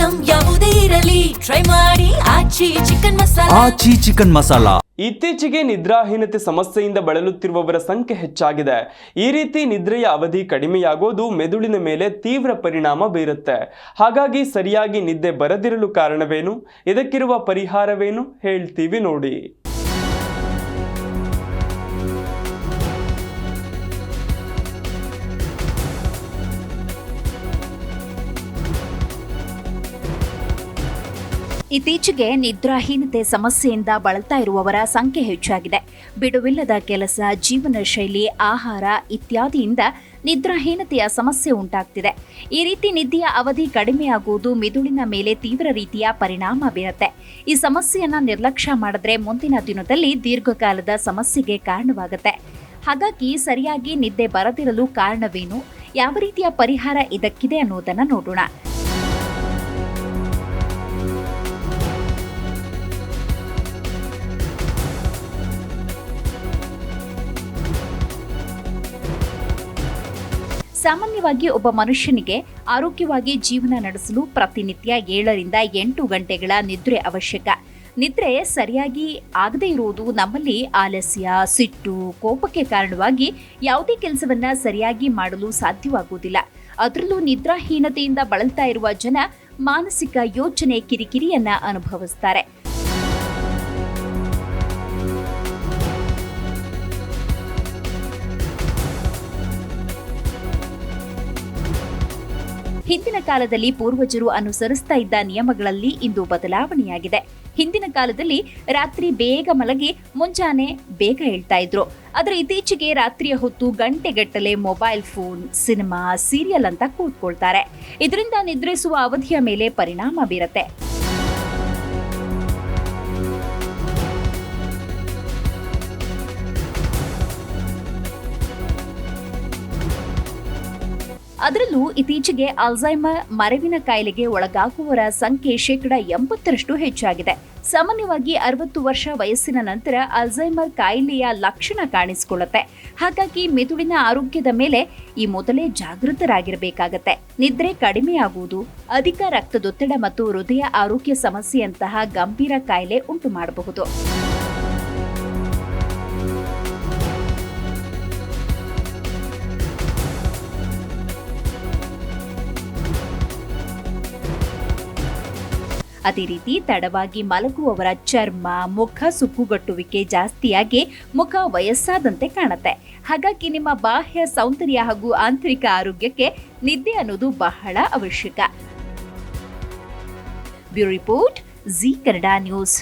Item ಯಾವುದೇ ಇರಲಿ try ಮಾಡಿ ಆಚಿ ಚಿಕನ್ ಮಸಾಲಾ. ಇತ್ತೀಚೆಗೆ ನಿದ್ರಾಹೀನತೆ ಸಮಸ್ಯೆಯಿಂದ ಬಳಲುತ್ತಿರುವವರ ಸಂಖ್ಯೆ ಹೆಚ್ಚಾಗಿದೆ. ಈ ರೀತಿ ನಿದ್ರೆಯ ಅವಧಿ ಕಡಿಮೆಯಾಗೋದು ಮೆದುಳಿನ ಮೇಲೆ ತೀವ್ರ ಪರಿಣಾಮ ಬೀರುತ್ತೆ. ಹಾಗಾಗಿ ಸರಿಯಾಗಿ ನಿದ್ದೆ ಬರದಿರಲು ಕಾರಣವೇನು, ಇದಕ್ಕಿರುವ ಪರಿಹಾರವೇನು ಹೇಳ್ತೀವಿ ನೋಡಿ. ಇತ್ತೀಚೆಗೆ ನಿದ್ರಾಹೀನತೆ ಸಮಸ್ಯೆಯಿಂದ ಬಳಲ್ತಾ ಇರುವವರ ಸಂಖ್ಯೆ ಹೆಚ್ಚಾಗಿದೆ. ಬಿಡುವಿಲ್ಲದ ಕೆಲಸ, ಜೀವನ ಶೈಲಿ, ಆಹಾರ ಇತ್ಯಾದಿಯಿಂದ ನಿದ್ರಾಹೀನತೆಯ ಸಮಸ್ಯೆ ಉಂಟಾಗ್ತಿದೆ. ಈ ರೀತಿ ನಿದ್ದೆಯ ಅವಧಿ ಕಡಿಮೆಯಾಗುವುದು ಮೆದುಳಿನ ಮೇಲೆ ತೀವ್ರ ರೀತಿಯ ಪರಿಣಾಮ ಬೀರುತ್ತೆ. ಈ ಸಮಸ್ಯೆಯನ್ನ ನಿರ್ಲಕ್ಷ್ಯ ಮಾಡಿದ್ರೆ ಮುಂದಿನ ದಿನದಲ್ಲಿ ದೀರ್ಘಕಾಲದ ಸಮಸ್ಯೆಗೆ ಕಾರಣವಾಗುತ್ತೆ. ಹಾಗಾಗಿ ಸರಿಯಾಗಿ ನಿದ್ದೆ ಬರದಿರಲು ಕಾರಣವೇನು, ಯಾವ ರೀತಿಯ ಪರಿಹಾರ ಇದಕ್ಕಿದೆ ಅನ್ನೋದನ್ನ ನೋಡೋಣ. ಸಾಮಾನ್ಯವಾಗಿ ಒಬ್ಬ ಮನುಷ್ಯನಿಗೆ ಆರೋಗ್ಯವಾಗಿ ಜೀವನ ನಡೆಸಲು ಪ್ರತಿನಿತ್ಯ 7 ರಿಂದ 8 ಗಂಟೆಗಳ ನಿದ್ರೆ ಅವಶ್ಯಕ. ನಿದ್ರೆ ಸರಿಯಾಗಿ ಆಗದೇ ಇರುವುದು ನಮ್ಮಲ್ಲಿ ಆಲಸ್ಯ, ಸಿಟ್ಟು, ಕೋಪಕ್ಕೆ ಕಾರಣವಾಗಿ ಯಾವುದೇ ಕೆಲಸವನ್ನ ಸರಿಯಾಗಿ ಮಾಡಲು ಸಾಧ್ಯವಾಗುವುದಿಲ್ಲ. ಅದರಲ್ಲೂ ನಿದ್ರಾಹೀನತೆಯಿಂದ ಬಳಲ್ತಾ ಇರುವ ಜನ ಮಾನಸಿಕ ಯೋಚನೆ, ಕಿರಿಕಿರಿಯನ್ನ ಅನುಭವಿಸ್ತಾರೆ. ಹಿಂದಿನ ಕಾಲದಲ್ಲಿ ಪೂರ್ವಜರು ಅನುಸರಿಸ್ತಾ ಇದ್ದ ನಿಯಮಗಳಲ್ಲಿ ಇಂದು ಬದಲಾವಣೆಯಾಗಿದೆ. ಹಿಂದಿನ ಕಾಲದಲ್ಲಿ ರಾತ್ರಿ ಬೇಗ ಮಲಗಿ ಮುಂಜಾನೆ ಬೇಗ ಹೇಳ್ತಾ ಇದ್ರು. ಆದರೆ ಇತ್ತೀಚೆಗೆ ರಾತ್ರಿಯ ಹೊತ್ತು ಗಂಟೆಗಟ್ಟಲೆ ಮೊಬೈಲ್ ಫೋನ್, ಸಿನಿಮಾ, ಸೀರಿಯಲ್ ಅಂತ ಕೂತ್ಕೊಳ್ತಾರೆ. ಇದರಿಂದ ನಿದ್ರಿಸುವ ಅವಧಿಯ ಮೇಲೆ ಪರಿಣಾಮ ಬೀರುತ್ತೆ. ಅದರಲ್ಲೂ ಇತ್ತೀಚೆಗೆ ಅಲ್ಝೈಮರ್ ಮರೆವಿನ ಕಾಯಿಲೆಗೆ ಒಳಗಾಗುವವರ ಸಂಖ್ಯೆ 80% ಹೆಚ್ಚಾಗಿದೆ. ಸಾಮಾನ್ಯವಾಗಿ 60 ವರ್ಷ ವಯಸ್ಸಿನ ನಂತರ ಅಲ್ಝೈಮರ್ ಕಾಯಿಲೆಯ ಲಕ್ಷಣ ಕಾಣಿಸಿಕೊಳ್ಳುತ್ತೆ. ಹಾಗಾಗಿ ಮೆದುಳಿನ ಆರೋಗ್ಯದ ಮೇಲೆ ಈ ಮೊದಲೇ ಜಾಗೃತರಾಗಿರಬೇಕಾಗತ್ತೆ. ನಿದ್ರೆ ಕಡಿಮೆಯಾಗುವುದು, ಅಧಿಕ ರಕ್ತದೊತ್ತಡ ಮತ್ತು ಹೃದಯ ಆರೋಗ್ಯ ಸಮಸ್ಯೆಯಂತಹ ಗಂಭೀರ ಕಾಯಿಲೆ ಉಂಟು ಮಾಡಬಹುದು. ಅದೇ ರೀತಿ ತಡವಾಗಿ ಮಲಗುವವರ ಚರ್ಮ, ಮುಖ ಸುಕ್ಕುಗಟ್ಟುವಿಕೆ ಜಾಸ್ತಿಯಾಗಿ ಮುಖ ವಯಸ್ಸಾದಂತೆ ಕಾಣುತ್ತೆ. ಹಾಗಾಗಿ ನಿಮ್ಮ ಬಾಹ್ಯ ಸೌಂದರ್ಯ ಹಾಗೂ ಆಂತರಿಕ ಆರೋಗ್ಯಕ್ಕೆ ನಿದ್ದೆ ಅನ್ನೋದು ಬಹಳ ಅವಶ್ಯಕ. Bureau report, G Kannada news.